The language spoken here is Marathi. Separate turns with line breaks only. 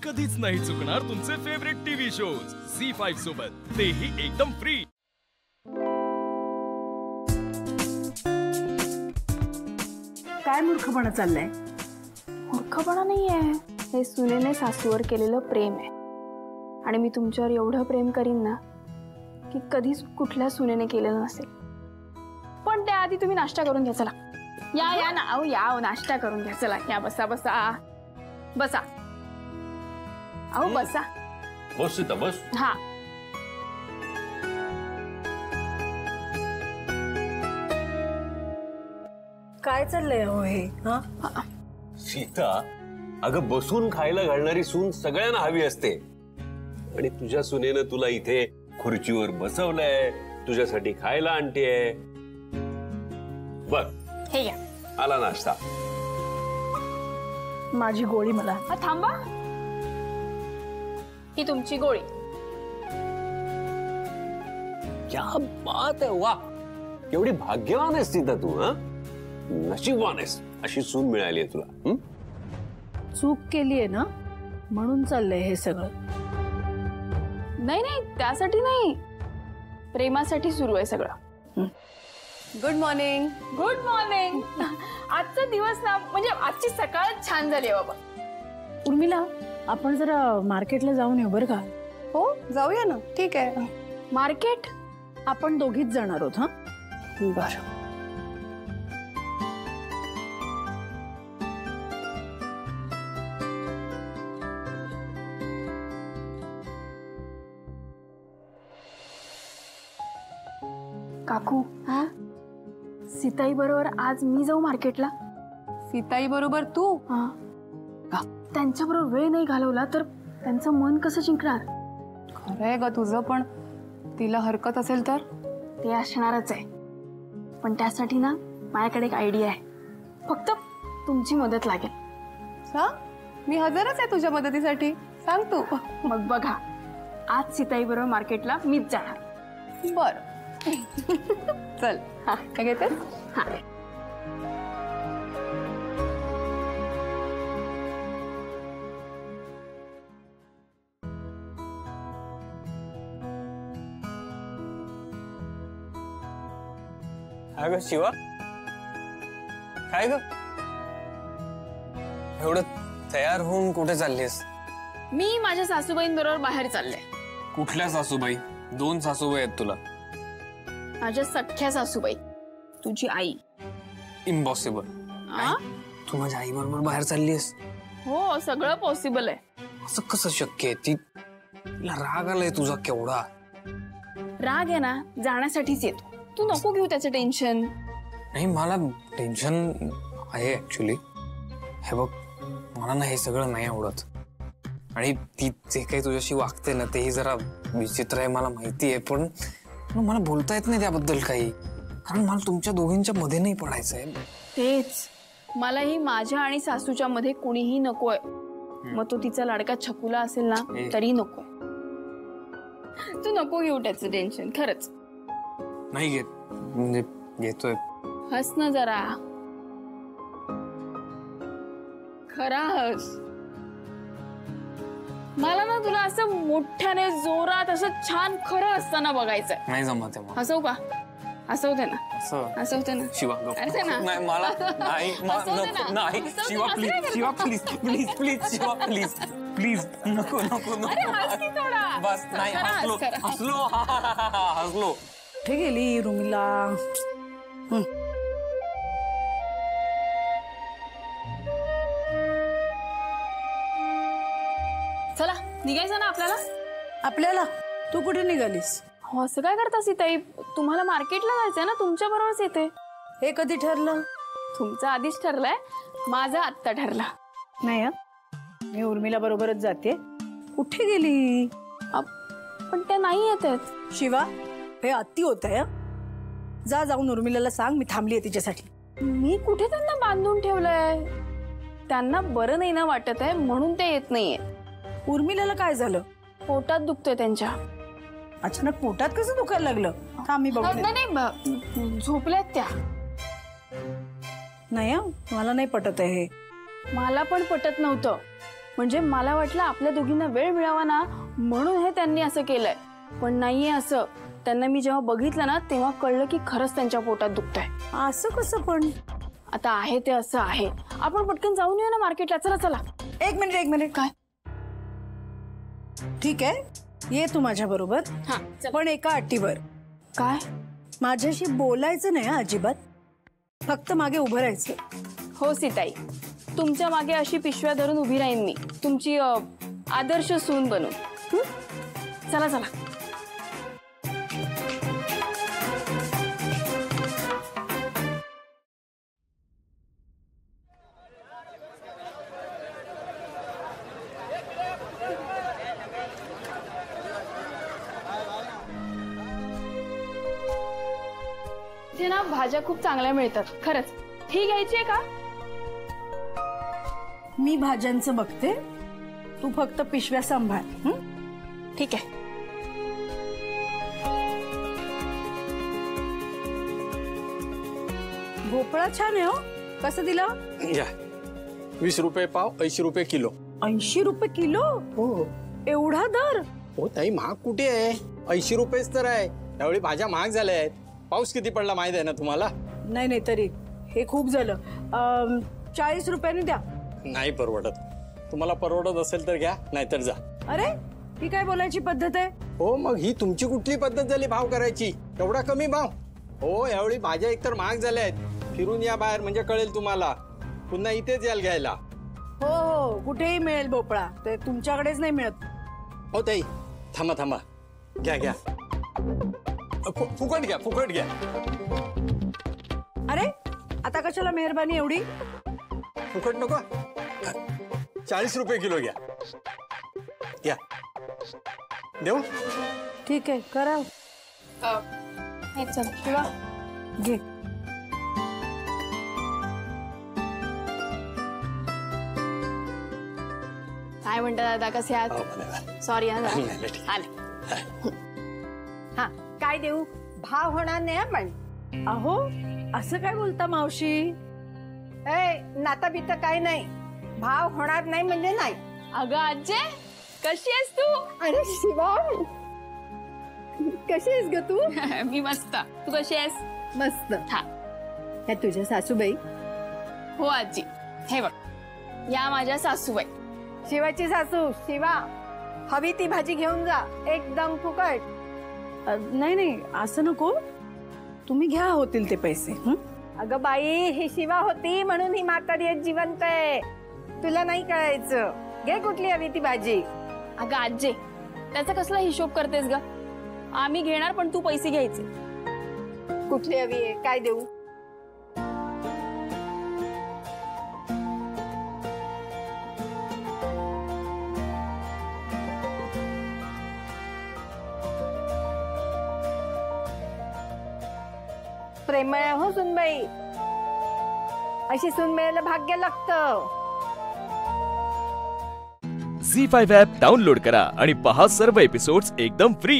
कधीच नाही चुकणार तुमचे फेवरेट टीव्ही शोज झी5 सोबत, तेही एकदम फ्री।
काय मूर्खपणा चाललाय?
मूर्खपणा नाहीये, हे सुनेने सासूवर केलेलं प्रेम आहे। आणि मी तुमच्यावर एवढं प्रेम करीन ना की कधीच कुठल्या सुनेने केलेलं नसेल। पण त्याआधी तुम्ही नाश्ता करून घ्या, चला या या ना, अहो या, नाश्ता करून घ्या, चला या, बसा बसा बसा, अहो बसा,
बस बस।
हा
काय चाललंय हो हे? हा
सीता, अगं बसून खायला घालणारी सून सगळ्यांना हवी असते, आणि तुझ्या सुनेनं तुला इथे खुर्चीवर बसवलंय, तुझ्यासाठी खायला आणतेय। बघ
हे घ्या,
आला नाश्ता।
माझी गोळी मला।
हा थांबा, ही तुमची गोळी।
क्या बात आहे, वा, एवढी भाग्यवान आहेस सीता तू। हा, नशीबवान आहेस, अशी सून मिळाली आहे तुला।
चूक केलीये ना, म्हणून चाललंय हे सगळं।
नाही नाही, त्यासाठी नाही, प्रेमासाठी सुरू आहे सगळं।
Good morning.
Good morning. आजचा दिवस ना, म्हणजे आजची सकाळ छान झाली बाबा।
उर्मिला, आपण जरा मार्केटला जाऊन येऊ बरं का?
हो जाऊया ना, ठीक आहे।
मार्केट?
आपण दोघीच जाणार आहोत। हा
बरं।
काकू, हा सीताई बरोबर आज मी जाऊ मार्केटला?
सीताई बरोबर तू?
हा,
का?
त्यांच्या बरोबर वेळ नाही घालवला तर त्यांचं मन कसं जिंकणार?
खरंय ग तुझं, पण तिला हरकत असेल तर?
ते असणारच आहे, पण त्यासाठी ना माझ्याकडे एक आयडिया आहे, फक्त तुमची मदत लागेल।
मी हजरच आहे तुझ्या मदतीसाठी, सांग तू।
मग बघा, आज सीताई बरोबर मार्केटला मीच जाणार।
बर चल, हा काय घेते?
हा,
अगं शिवा, काय ग एवढं तयार होऊन कुठे चाललीस?
मी माझ्या सासूबाईंबरोबर बाहेर चालले।
कुठल्या सासूबाई? दोन सासूबाई आहेत तुला?
माझ्या सख्ख्या सासूबाई, तुझी आई।
इम्पॉसिबल। तू माझ्या आई बरोबर बाहेर चाललीस?
हो, सगळं पॉसिबल आहे।
असं कसं शक्य आहे? तिला राग आलाय तुझा केवढा?
राग आहे ना, जाण्यासाठीच येतो, तू नको घेऊ त्याचं टेन्शन।
नाही, मला टेन्शन आहे ऍक्च्युली। हे बघ, मला ना हे सगळं नाही आवडत, आणि ती जे काही तुझ्याशी वागते ना तेही जरा विचित्र आहे, मला माहिती आहे, पण मला बोलता येत नाही त्याबद्दल काही, कारण मला तुमच्या दोघींच्या मध्ये नाही पडायचंय।
तेच, मलाही माझ्या आणि सासूच्या मध्ये कुणीही नकोय। मग तो तिचा लाडका छकुला असेल ना तरी नको। तू नको घेऊ त्याचं टेन्शन, खरंच
नाही घेत, म्हणजे घेतोय।
हस ना जरा, खरा हस। मला ना तुला असं मोठ्याने जोरात असं छान खरं असताना बघायचंय।
नाही जमत आहे।
हसवू का? हसवते ना, हसवते ना
शिवा,
अरे ना,
नाही मला नाही, नको, नाही Shiva please, Shiva please please please, Shiva please please, नको नको नको, बस नाही, हसलो हसलो हसलो।
कुठे गेली उर्मिला?
चला निघायचं ना आपल्याला?
आपल्याला? तू कुठे निघालीस?
हो, असं काय करता सीताई, तुम्हाला मार्केटला जायचंय ना, तुमच्या बरोबरच येते।
हे कधी ठरलं?
तुमचं आधीच ठरलंय, माझा आत्ता ठरला।
नाही, मी उर्मिला बरोबरच जाते। कुठे गेली?
पण त्या नाही येत आहेत।
शिवा, हे अति होतंय। जा, जाऊन उर्मिलाला सांग मी थांबलीये तिच्यासाठी।
मी कुठे त्यांना बांधून ठेवलंय? त्यांना बरं नाही ना वाटत आहे, म्हणून ते येत नाहीये।
उर्मिलाला काय झालं?
पोटात दुखतंय त्यांच्या।
अचानक पोटात कसं दुखायला लागलं? थांब मी बघते।
नाही, झोपल्यात त्या।
नाही, मला नाही पटत आहे हे।
मला पण पटत नव्हतं, म्हणजे मला वाटलं आपल्या दोघींना वेळ मिळावा ना, म्हणून हे त्यांनी असं केलंय. पण नाहीये असं. त्यांना मी जेव्हा बघितलं ना तेव्हा कळलं की खरंच त्यांच्या पोटात दुखतंय.
असं कसं पण?
आता आहे ते असं आहे. आपण पटकन जाऊन येऊ ना मार्केटला. चला चला.
एक मिनिट.
काय?
ठीक आहे, ये तू माझ्या बरोबर,
हा चल.
पण एका अटीवर.
काय?
माझ्याशी बोलायचं नाही अजिबात, फक्त मागे उभं राहायचं.
हो सीताई, तुमच्या मागे अशी पिशव्या धरून उभी राहीन मी, तुमची आदर्श सून बनून. चला चला. इथे ना भाज्या खूप चांगल्या मिळतात खरंच. ही घ्यायची आहे का?
मी भाज्यांचं बघते, तू फक्त पिशव्या सांभाळ.
ठीक आहे.
भोपळा छान आहे हो. कसं दिला?
घ्या. 20 रुपये पाव, 80 रुपये किलो.
80 रुपये किलो?
हो
एवढा दर?
हो ताई, महाग कुठे आहे? 80 रुपयेच तर आहे. त्यावेळी भाज्या महाग झाल्या आहेत. पाऊस किती पडला माहित आहे ना तुम्हाला?
नाही तरी हे खूप झालं. 40 रुपयांनी द्या.
नाही परवडत. तुम्हाला परवडत असेल तर घ्या, नाहीतर जा.
अरे ही काय बोलायची पद्धत आहे?
हो मग ही तुमची कुठली पद्धत झाली भाव करायची? एवढा कमी भाव? हो यावेळी भाज्या एकतर महाग झाल्या आहेत. फिरून या बाहेर म्हणजे कळेल तुम्हाला. पुन्हा इथेच याल घ्यायला.
हो कुठेही मिळेल भोपळा, ते तुमच्याकडेच नाही मिळत.
हो ताई थांबा. घ्या. फुकट घ्या.
अरे आता कशाला मेहरबानी एवढी?
फुकट नको. 40 रुपये किलो घ्या. देऊ?
ठीक आहे, करा.
हे चल किंवा
घे.
काय म्हणतात दादा, कसे आहात? सॉरी हा आले.
हा काय देऊ? भाव होणार नाही पण.
अहो असं काय बोलता मावशी?
ए नाता बिता काय नाही, भाव होणार नाही म्हणजे नाही.
अगं आजे, कशी आहेस तू?
अरे शिवा, कशी आहेस ग तू?
मी मस्त. तू कशी आहेस?
मस्त.
हा.
ह्या तुझ्या सासूबाई?
हो आजी. हे बघ, या माझ्या सासूबाई.
शिवाची सासू. शिवा, हवी ती भाजी घेऊन जा, एकदम फुकट.
नाही असं नको, तुम्ही घ्या होतील ते पैसे.
अगं बाई, ही शिवा होती म्हणून ही म्हातारी जिवंत आहे. तुला नाही कळायचं. घे कुठली हवी ती भाजी.
अगं आजे, त्याचा कसला हिशोब करतेस ग? आम्ही घेणार पण तू पैसे घ्यायचे.
कुठली हवी आहे? काय देऊ? प्रेमळ हो सुनबाई, अशी सून मिळायला भाग्य लागतं.
झी5 ॲप डाउनलोड करा आणि पहा सर्व एपिसोड्स एकदम फ्री.